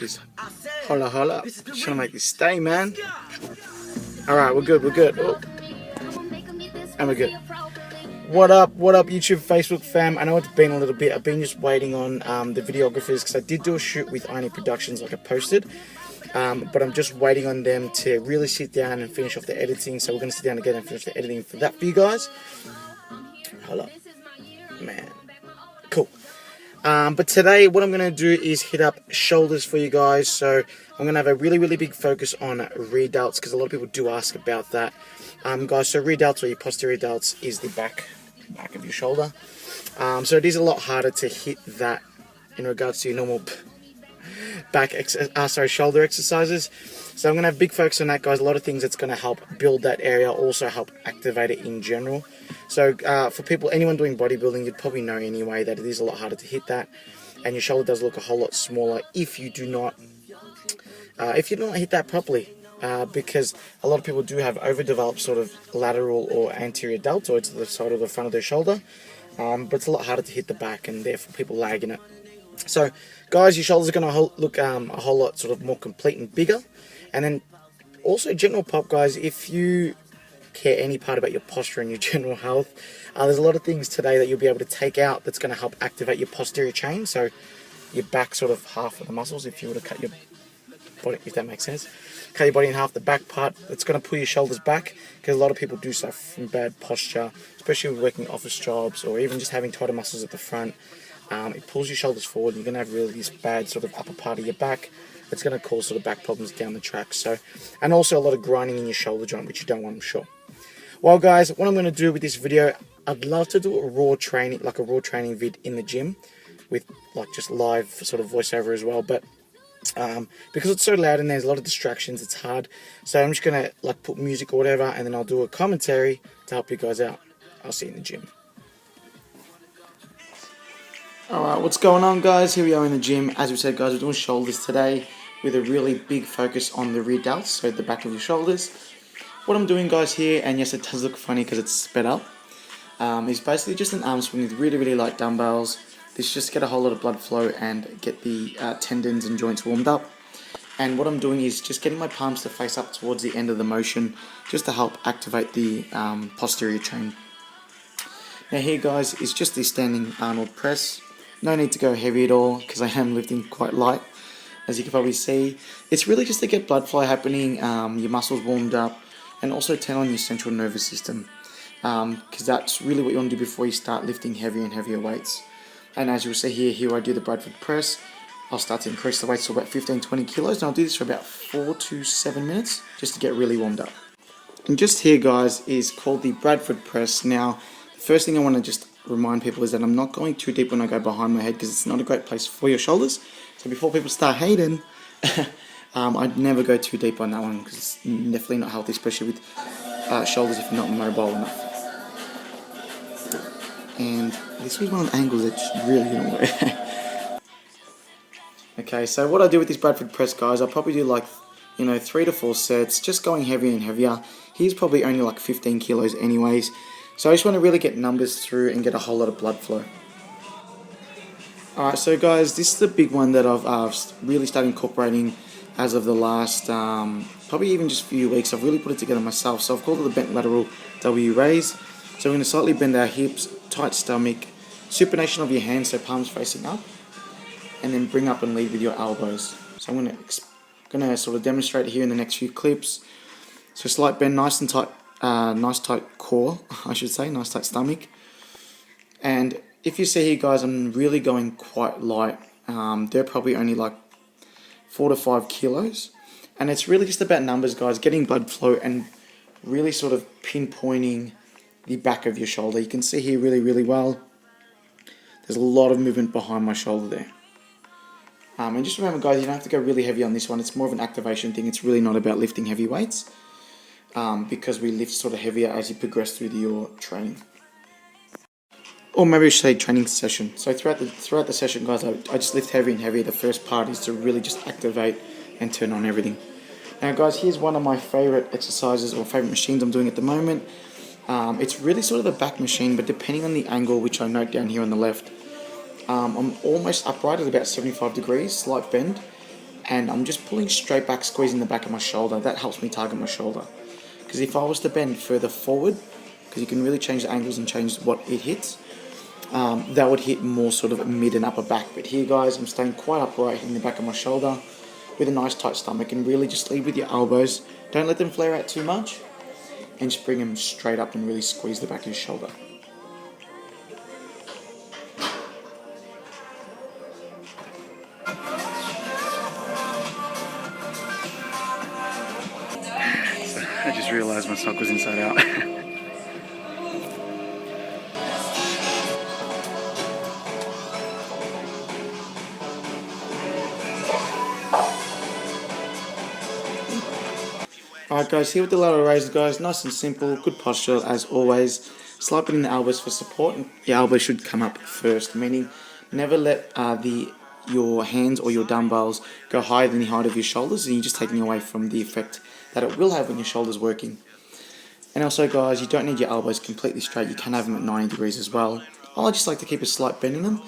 this. Holla holla. Trying to make this stay, man. Alright, we're good, we're good. Oh. And we're good. What up, YouTube, Facebook fam? I know it's been a little bit. I've been just waiting on the videographers because I did do a shoot with Ione Productions like I posted. But I'm just waiting on them to really sit down and finish off the editing. So we're going to sit down together and finish the editing for that for you guys. Hold up. Man. Cool. But today what I'm going to do is hit up shoulders for you guys. So I'm going to have a really big focus on rear delts because a lot of people do ask about that. Guys, so rear delts or your posterior delts is the back of your shoulder. So it is a lot harder to hit that in regards to your normal shoulder exercises. So I'm going to have a big focus on that, guys. A lot of things that's going to help build that area, also help activate it in general. So for people, anyone doing bodybuilding, you'd probably know anyway that it is a lot harder to hit that, and your shoulder does look a whole lot smaller if you do not hit that properly. Because a lot of people do have overdeveloped sort of lateral or anterior deltoids to the side of the front of their shoulder, but it's a lot harder to hit the back, and therefore people lag in it. So, guys, your shoulders are going to look a whole lot sort of more complete and bigger. And then also general pop, guys, if you care any part about your posture and your general health, there's a lot of things today that you'll be able to take out that's going to help activate your posterior chain. So your back sort of half of the muscles, if you were to cut your body, if that makes sense. Cut your body in half, the back part, it's going to pull your shoulders back, because a lot of people do suffer from bad posture, especially with working office jobs or even just having tighter muscles at the front. It pulls your shoulders forward, and you're going to have really this bad sort of upper part of your back. It's going to cause sort of back problems down the track. So, and also a lot of grinding in your shoulder joint, which you don't want, I'm sure. Well, guys, what I'm going to do with this video, I'd love to do a raw training vid in the gym with like just live sort of voiceover as well. But because it's so loud and there's a lot of distractions, it's hard. So I'm just going to like put music or whatever, and then I'll do a commentary to help you guys out. I'll see you in the gym. Alright, what's going on, guys? Here we are in the gym. As we said, guys, we're doing shoulders today with a really big focus on the rear delts, so the back of your shoulders. What I'm doing, guys, here, and yes, it does look funny because it's sped up, is basically just an arm swing with really light dumbbells. This just get a whole lot of blood flow and get the tendons and joints warmed up. And what I'm doing is just getting my palms to face up towards the end of the motion, just to help activate the posterior chain. Now here, guys, is just the standing Arnold press. No need to go heavy at all, because I am lifting quite light, as you can probably see. It's really just to get blood flow happening, your muscles warmed up, and also turn on your central nervous system, because that's really what you want to do before you start lifting heavier and heavier weights. And as you'll see here I do the Bradford press. I'll start to increase the weights to about 15-20 kilos, and I'll do this for about 4 to 7 minutes, just to get really warmed up. And just here, guys, is called the Bradford press. Now, the first thing I want to just remind people is that I'm not going too deep when I go behind my head, because it's not a great place for your shoulders. So before people start hating, I'd never go too deep on that one, because it's definitely not healthy, especially with shoulders if you're not mobile enough. And this was one of the angles that just really didn't work. Okay, so what I do with this Bradford press, guys, I'll probably do like 3 to 4 sets, just going heavier and heavier. Here's probably only like 15 kilos anyways. So I just want to really get numbers through and get a whole lot of blood flow. Alright, so guys, this is the big one that I've really started incorporating as of the last, probably even just a few weeks. I've really put it together myself. So I've called it the bent lateral W raise. So we're going to slightly bend our hips, tight stomach, supination of your hands, so palms facing up, and then bring up and lead with your elbows. So I'm going to sort of demonstrate it here in the next few clips. So slight bend, nice and tight. Nice tight core, I should say, nice tight stomach. And if you see here, guys, I'm really going quite light. They're probably only like 4 to 5 kilos. And it's really just about numbers, guys, getting blood flow and really sort of pinpointing the back of your shoulder. You can see here really well. There's a lot of movement behind my shoulder there. And just remember, guys, you don't have to go really heavy on this one. It's more of an activation thing. It's really not about lifting heavy weights. Because we lift sort of heavier as you progress through your training, or maybe we should say training session. So throughout the session, guys, I just lift heavier and heavier. The first part is to really just activate and turn on everything. Now, guys, here's one of my favorite exercises or favorite machines I'm doing at the moment. It's really sort of a back machine, but depending on the angle, which I note down here on the left, I'm almost upright at about 75 degrees, slight bend, and I'm just pulling straight back, squeezing the back of my shoulder. That helps me target my shoulder. Because if I was to bend further forward, because you can really change the angles and change what it hits, that would hit more sort of mid and upper back. But here, guys, I'm staying quite upright in the back of my shoulder with a nice tight stomach, and really just lead with your elbows. Don't let them flare out too much, and just bring them straight up and really squeeze the back of your shoulder. I just realised my sock was inside out. Alright guys, here with the lateral raises, guys, nice and simple, good posture as always. Slight bit in the elbows for support, and your elbows should come up first, meaning never let your hands or your dumbbells go higher than the height of your shoulders, and you're just taking away from the effect that it will have when your shoulder's working. And also guys, you don't need your elbows completely straight, you can have them at 90 degrees as well. I just like to keep a slight bend in them,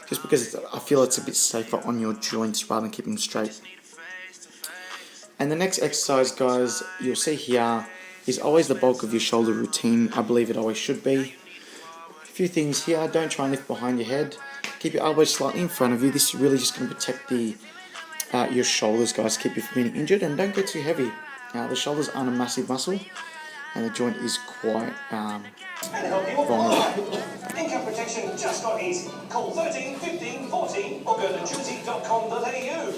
just because I feel it's a bit safer on your joints rather than keeping them straight. And the next exercise, guys, you'll see here is always the bulk of your shoulder routine. I believe it always should be. A few things here, don't try and lift behind your head. Keep your elbows slightly in front of you. This is really just going to protect your shoulders, guys, keep you from getting injured, and don't go too heavy. The shoulders aren't a massive muscle, and the joint is quite vulnerable. Income protection just got easy. Call 13 15 40 or go to juicy.com.au.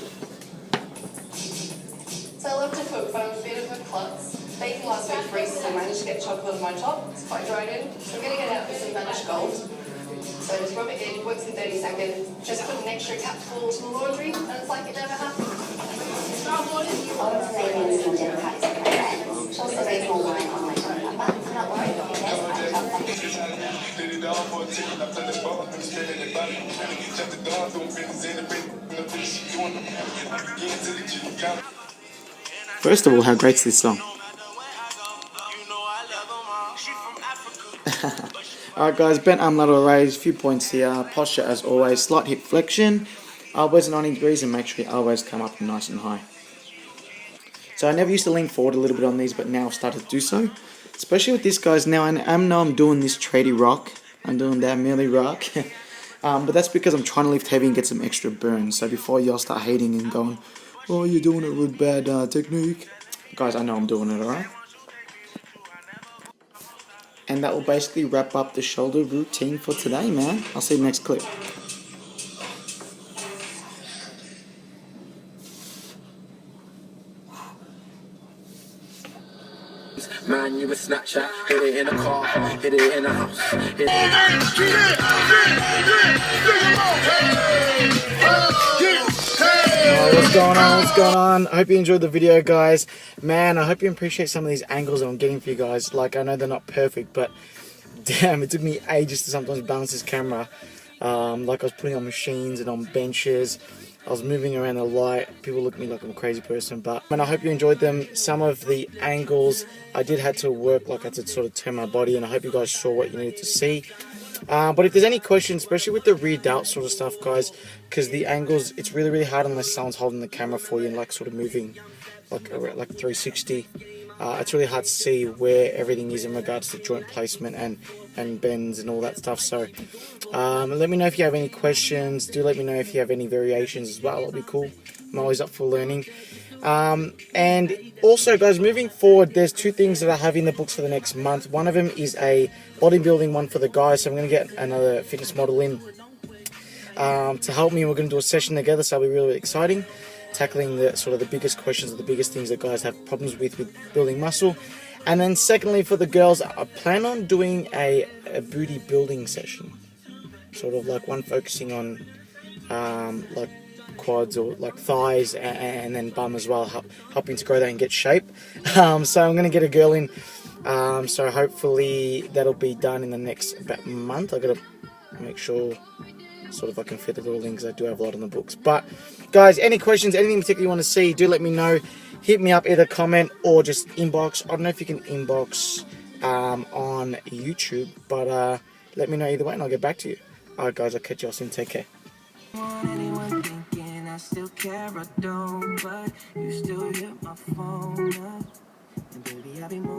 So I love to cook, but I'm a bit of a klutz. Baking last week for Easter, I managed to get chocolate on my top. It's quite dried in. So I'm going to get out with some Vanish Gold. So just rub it in, works in 30 seconds. Just put an extra capful to the laundry, and it's like it never happened. Also make more wine on my top, but I'm not worried about it. First of all, how great's this song? Alright guys, bent arm lateral raise, few points here. Posture as always, slight hip flexion, elbows at 90 degrees, and make sure your elbows come up nice and high. So I never used to lean forward a little bit on these, but now I've started to do so. Especially with this, guys. Now I'm doing this tradie rock. I'm doing that merely rock. But that's because I'm trying to lift heavy and get some extra burn. So before y'all start hating and going, oh, you're doing it with bad technique. Guys, I know I'm doing it, alright? And that will basically wrap up the shoulder routine for today, man. I'll see you next clip. Man, you a Snapchat, hit it in a car, hit it in a house, hit it. What's going on? What's going on? I hope you enjoyed the video, guys. Man, I hope you appreciate some of these angles that I'm getting for you guys. Like, I know they're not perfect, but damn, it took me ages to sometimes balance this camera. Like I was putting on machines and on benches. I was moving around the light. People look at me like I'm a crazy person, but I hope you enjoyed them. Some of the angles I did have to work, like I had to sort of turn my body, and I hope you guys saw what you needed to see. But if there's any questions, especially with the rear delt sort of stuff, guys, because the angles, it's really, really hard unless someone's holding the camera for you and like sort of moving like 360. It's really hard to see where everything is in regards to joint placement and bends and all that stuff. So let me know if you have any questions. Do let me know if you have any variations as well. That'll be cool. I'm always up for learning. And also, guys, moving forward, there's two things that I have in the books for the next month. One of them is a bodybuilding one for the guys, so I'm going to get another fitness model in to help me. We're going to do a session together, so it'll be really, really exciting, tackling the sort of the biggest questions, the biggest things that guys have problems with building muscle. And then secondly, for the girls, I plan on doing a booty building session, sort of like one focusing on like quads or like thighs and then bum as well, helping to grow that and get shape. So I'm going to get a girl in, so hopefully that'll be done in the next about month. I got to make sure sort of I can fit it all in because I do have a lot on the books. But guys, any questions, anything particular you want to see, do let me know. Hit me up, either comment or just inbox. I don't know if you can inbox on YouTube, but let me know either way and I'll get back to you. Alright guys, I'll catch you all soon. Take care. still care, I don't, but you still hit my phone up. And baby, I've been more